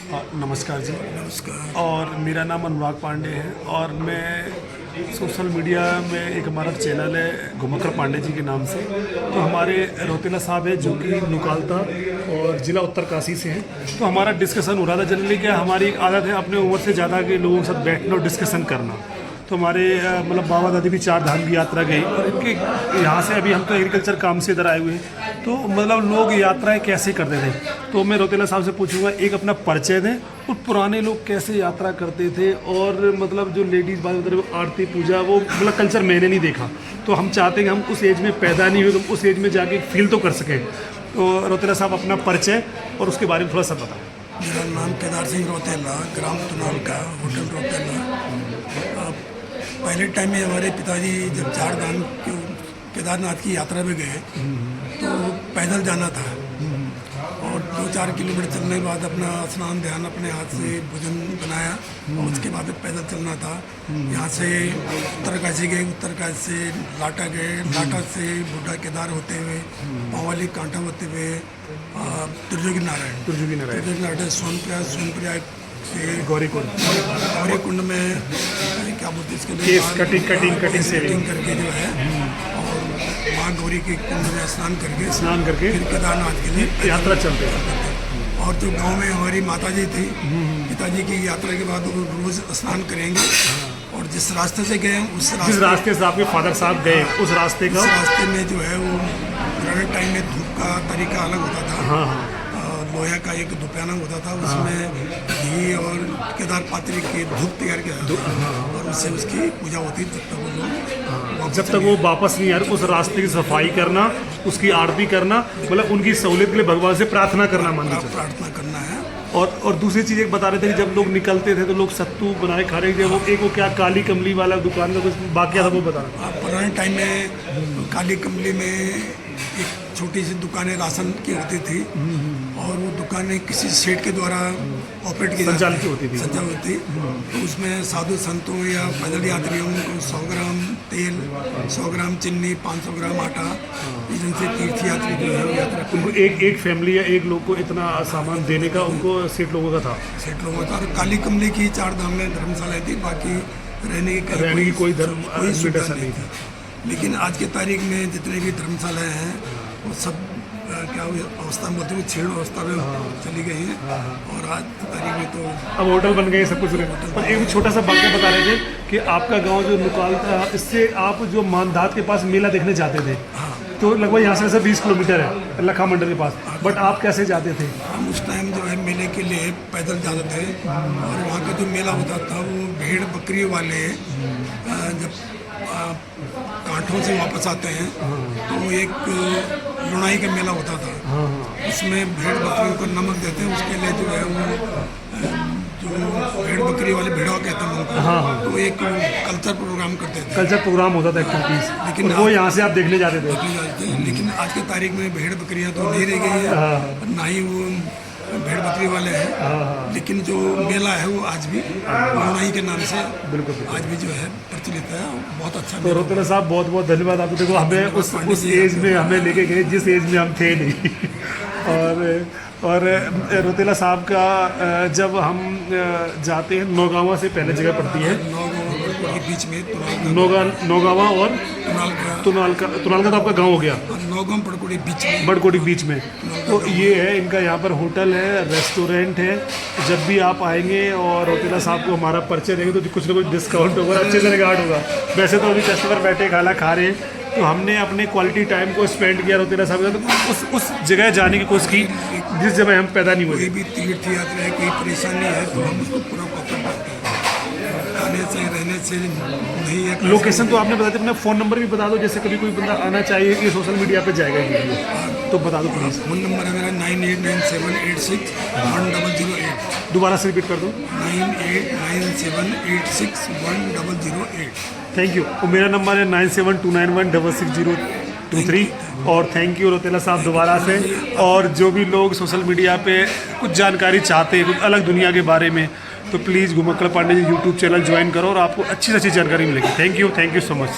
नमस्कार जी। नमस्कार। और मेरा नाम अनुराग पांडे है और मैं सोशल मीडिया में एक हमारा चैनल है घुमक्कर पांडे जी के नाम से। तो हमारे रोतेला साहब है जो कि नुकालता और ज़िला उत्तरकाशी से हैं। तो हमारा डिस्कशन हो रहा था। जनरली क्या हमारी एक आदत है अपने उम्र से ज़्यादा के लोगों के साथ बैठना और डिस्कशन करना। तो हमारे मतलब बाबा दादी भी 4 धाम की यात्रा गई और इनके यहाँ से अभी हम तो एग्रीकल्चर काम से इधर आए हुए हैं। तो मतलब लोग यात्राएं कैसे करते थे, तो मैं रोतेला साहब से पूछूंगा एक अपना परिचय दें और पुराने लोग कैसे यात्रा करते थे। और मतलब जो लेडीज़ बात बता रहे आरती पूजा वो मतलब कल्चर मैंने नहीं देखा, तो हम चाहते हैं कि हम उस एज में पैदा नहीं हुए तो उस एज में जाके फील तो कर सकें। तो रोतेला साहब अपना परिचय और उसके बारे में थोड़ा सा बताएं। मेरा नाम केदार सिंह रोतेला, ग्राम तुनाल का, होटल रोतेला। पहले टाइम में हमारे पिताजी जब 4 धाम की केदारनाथ की यात्रा में गए तो पैदल जाना था और 2-4 किलोमीटर चलने के बाद अपना स्नान ध्यान अपने हाथ से भोजन बनाया और उसके बाद पैदल चलना था। यहाँ से उत्तरकाशी गए, उत्तरकाशी से लाटा गए, लाटा से बूढ़ा केदार होते हुए पावाली कांटा होते हुए त्रिजुगी नारायण सोनप्रयाग से गौरीकुंड में क्या बोलते इसके लिए कटिंग करके जो है और माँ गौरी के कुंड में स्नान करके फिर केदारनाथ के लिए यात्रा चलते हैं। और जो गांव में हमारी माताजी थी, पिताजी की यात्रा के बाद वो रोज स्नान करेंगे और जिस रास्ते से गए जिस रास्ते से आपके फादर साहब गए उस रास्ते में जो है वो पुराने टाइम में धूप का तरीका अलग होता था। लोहे का एक धुपियाना होता था, उसमें घी और केदार पात्री के धूप तैयार किया जाता और उससे उसकी पूजा होती जब तक वो वापस नहीं आ रहे। उस रास्ते की सफाई करना, उसकी आरती करना, मतलब उनकी सहूलियत के लिए भगवान से प्रार्थना करना, प्रार्थना करना है। और दूसरी चीज़ एक बता रहे थे कि जब लोग निकलते थे तो लोग सत्तू बनाए खा रहे थे। वो क्या काली कमली वाला दुकान का कुछ बाकी था वो बता रहे। पुराने टाइम में काली कमली में एक छोटी सी दुकानें राशन की होती थी और वो दुकानें किसी सेठ के द्वारा ऑपरेट की संचालित होती थी। तो उसमें साधु संतों या पैदल यात्रियों को 100 ग्राम तेल, 100 ग्राम चीनी, 500 ग्राम आटा, जिनसे तीर्थ यात्री जो है यात्रा उनको एक फैमिली या एक लोग को इतना सामान देने का उनको सेठ लोगों का था। और काली कमली की 4 धाम में धर्मशाला थी, बाकी रहने की कोई सुविधा नहीं थी। लेकिन आज के तारीख में जितने भी धर्मशालाएँ हैं वो सब क्या अवस्था में बोलते हैं, छेड़ अवस्था में चली गई हैं और आज की तारीख में तो अब होटल बन गए सब कुछ। पर एक छोटा सा वाक्य बता रहे थे कि आपका गांव जो नुकाल था, इससे आप जो मानदात के पास मेला देखने जाते थे तो लगभग यहाँ से 20 किलोमीटर है लखा मंडल के पास, बट आप कैसे जाते थे? हम उस टाइम जो है मेले के लिए पैदल जाते थे और वहाँ का जो मेला होता था वो भेड़ बकरी वाले जब कांठों से वापस आते हैं तो एक लुणाई का मेला होता था। उसमें भेड़ बकरियों को नमक देते हैं, उसके लिए जो है वो जो भेड़ बकरी वाले भेड़वा कहते हैं उनको, तो एक कल्चर प्रोग्राम करते थे। कल्चर प्रोग्राम होता था एक्टिविटीज, लेकिन वो यहाँ से आप देखने जाते थे। लेकिन आज की तारीख में भेड़ बकरियाँ तो नहीं रह गई है, ना ही वो भेड़ बकरी वाले हैं। लेकिन जो मेला है वो आज भी लुणाई के नाम से बिल्कुल आज भी जो है प्रचलित है, बहुत अच्छा। तो रोतेला साहब बहुत बहुत धन्यवाद आपको। देखो हमें उस एज में हमें लेके गए जिस एज में हम थे नहीं। और रोतेला साहब का जब हम जाते हैं नौगावा से पहले जगह पड़ती है बीच में नौगावा और तुनाल का तो आपका गांव हो गया बड़कोटी बीच में। तो ये है इनका यहाँ पर होटल है, रेस्टोरेंट है। जब भी आप आएंगे और रोतेला साहब को हमारा परिचय देंगे तो कुछ ना कुछ डिस्काउंट होगा, अच्छे से रिगार्ड होगा। वैसे तो अभी कस्टमर बैठे खाना खा रहे हैं, तो हमने अपने क्वालिटी टाइम को स्पेंड किया रोतेला साहब का, तो उस जगह जाने की कोशिश की जिस जगह हम पैदा नहीं हुए। कोई भी तीर्थ यात्रा है, कोई परेशानी है तो हम उसको पूरा कवर करते हैं। खाने से रहने से नहीं है। लोकेशन तो आपने बता दिया, अपना फ़ोन नंबर भी बता दो, जैसे कभी कोई बंदा आना चाहिए कि सोशल मीडिया पे जाएगा वीडियो, तो बता दो प्लीज़। फ़ोन नंबर है मेरा 9897861008। दोबारा से रिपीट कर दो। 9897861008। Thank you. और मेरा नंबर है 9729166023। और थैंक यू रोतेला साहब दोबारा से। और जो भी लोग सोशल मीडिया पे कुछ जानकारी चाहते हैं कुछ अलग दुनिया के बारे में, तो please Ghumakkar Pandey ji YouTube channel join करो और आपको अच्छी से अच्छी जानकारी मिलेगी। Thank you so much.